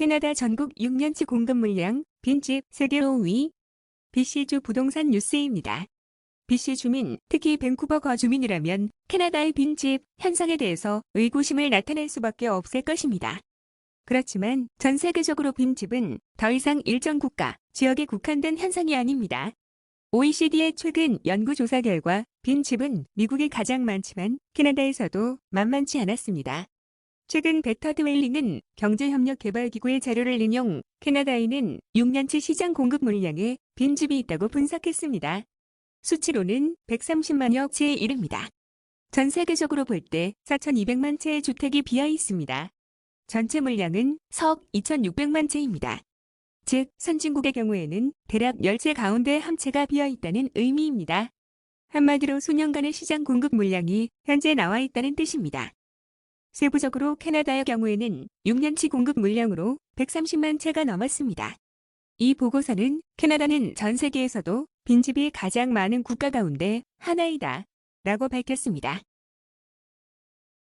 캐나다 전국 6년치 공급 물량, 빈집 세계 5위. BC주 부동산 뉴스입니다. BC 주민, 특히 밴쿠버 거주민이라면 캐나다의 빈집 현상에 대해서 의구심을 나타낼 수밖에 없을 것입니다. 그렇지만 전 세계적으로 빈집은 더 이상 일정 국가, 지역에 국한된 현상이 아닙니다. OECD의 최근 연구조사 결과 빈집은 미국이 가장 많지만 캐나다에서도 만만치 않았습니다. 최근 베터 드웰링은 경제협력개발기구의 자료를 인용 캐나다에는 6년치 시장 공급 물량에 빈집이 있다고 분석했습니다. 수치로는 130만여 채에 이릅니다. 전 세계적으로 볼 때 4,200만 채의 주택이 비어 있습니다. 전체 물량은 석 2,600만 채입니다. 즉, 선진국의 경우에는 대략 10채 가운데 한 채가 비어 있다는 의미입니다. 한마디로 수년간의 시장 공급 물량이 현재 나와 있다는 뜻입니다. 세부적으로 캐나다의 경우에는 6년치 공급 물량으로 130만 채가 넘었습니다. 이 보고서는 캐나다는 전 세계에서도 빈집이 가장 많은 국가 가운데 하나이다 라고 밝혔습니다.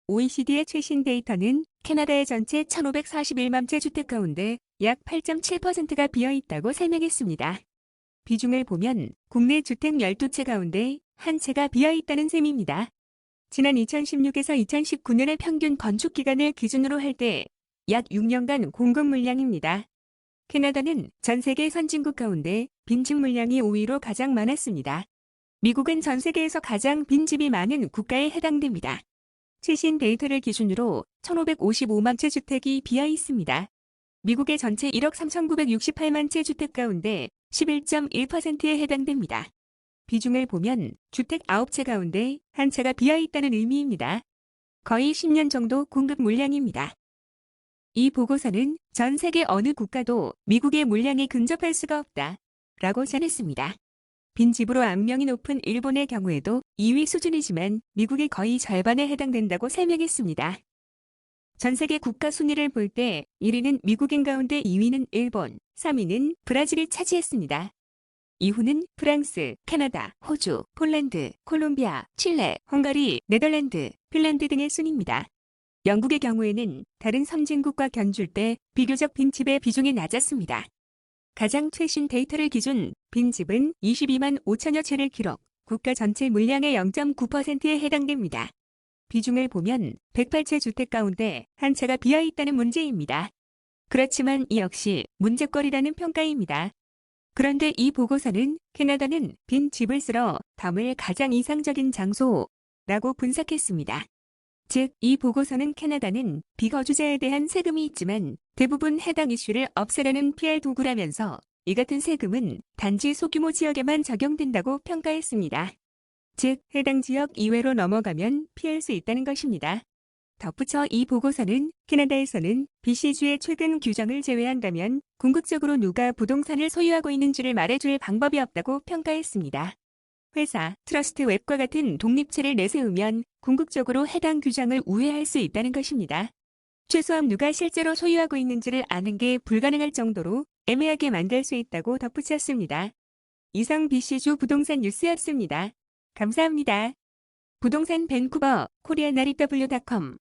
OECD의 최신 데이터는 캐나다의 전체 1,541만 채 주택 가운데 약 8.7%가 비어 있다고 설명했습니다. 비중을 보면 국내 주택 12채 가운데 한 채가 비어 있다는 셈입니다. 지난 2016에서 2019년의 평균 건축 기간을 기준으로 할 때 약 6년간 공급 물량입니다. 캐나다는 전 세계 선진국 가운데 빈집 물량이 5위로 가장 많았습니다. 미국은 전 세계에서 가장 빈집이 많은 국가에 해당됩니다. 최신 데이터를 기준으로 1,555만 채 주택이 비어 있습니다. 미국의 전체 1억 3,968만 채 주택 가운데 11.1%에 해당됩니다. 비중을 보면 주택 9채 가운데 한 채가 비어 있다는 의미입니다. 거의 10년 정도 공급 물량입니다. 이 보고서는 전 세계 어느 국가도 미국의 물량에 근접할 수가 없다 라고 전했습니다. 빈집으로 악명이 높은 일본의 경우에도 2위 수준이지만 미국의 거의 절반에 해당된다고 설명했습니다. 전 세계 국가 순위를 볼 때 1위는 미국인 가운데 2위는 일본, 3위는 브라질이 차지했습니다. 이후는 프랑스, 캐나다, 호주, 폴란드, 콜롬비아, 칠레, 헝가리, 네덜란드, 핀란드 등의 순입니다. 영국의 경우에는 다른 선진국과 견줄 때 비교적 빈집의 비중이 낮았습니다. 가장 최신 데이터를 기준 빈집은 22만 5천여 채를 기록, 국가 전체 물량의 0.9%에 해당됩니다. 비중을 보면 108채 주택 가운데 한 채가 비어 있다는 문제입니다. 그렇지만 이 역시 문제거리라는 평가입니다. 그런데 이 보고서는 캐나다는 빈 집을 쓸어 담을 가장 이상적인 장소라고 분석했습니다. 즉, 이 보고서는 캐나다는 비거주자에 대한 세금이 있지만 대부분 해당 이슈를 없애려는 PR 도구라면서 이 같은 세금은 단지 소규모 지역에만 적용된다고 평가했습니다. 즉, 해당 지역 이외로 넘어가면 피할 수 있다는 것입니다. 덧붙여 이 보고서는 캐나다에서는 BC주의 최근 규정을 제외한다면 궁극적으로 누가 부동산을 소유하고 있는지를 말해줄 방법이 없다고 평가했습니다. 회사, 트러스트 웹과 같은 독립체를 내세우면 궁극적으로 해당 규정을 우회할 수 있다는 것입니다. 최소한 누가 실제로 소유하고 있는지를 아는 게 불가능할 정도로 애매하게 만들 수 있다고 덧붙였습니다. 이상 BC주 부동산 뉴스였습니다. 감사합니다. 부동산 밴쿠버 코리아나리W.com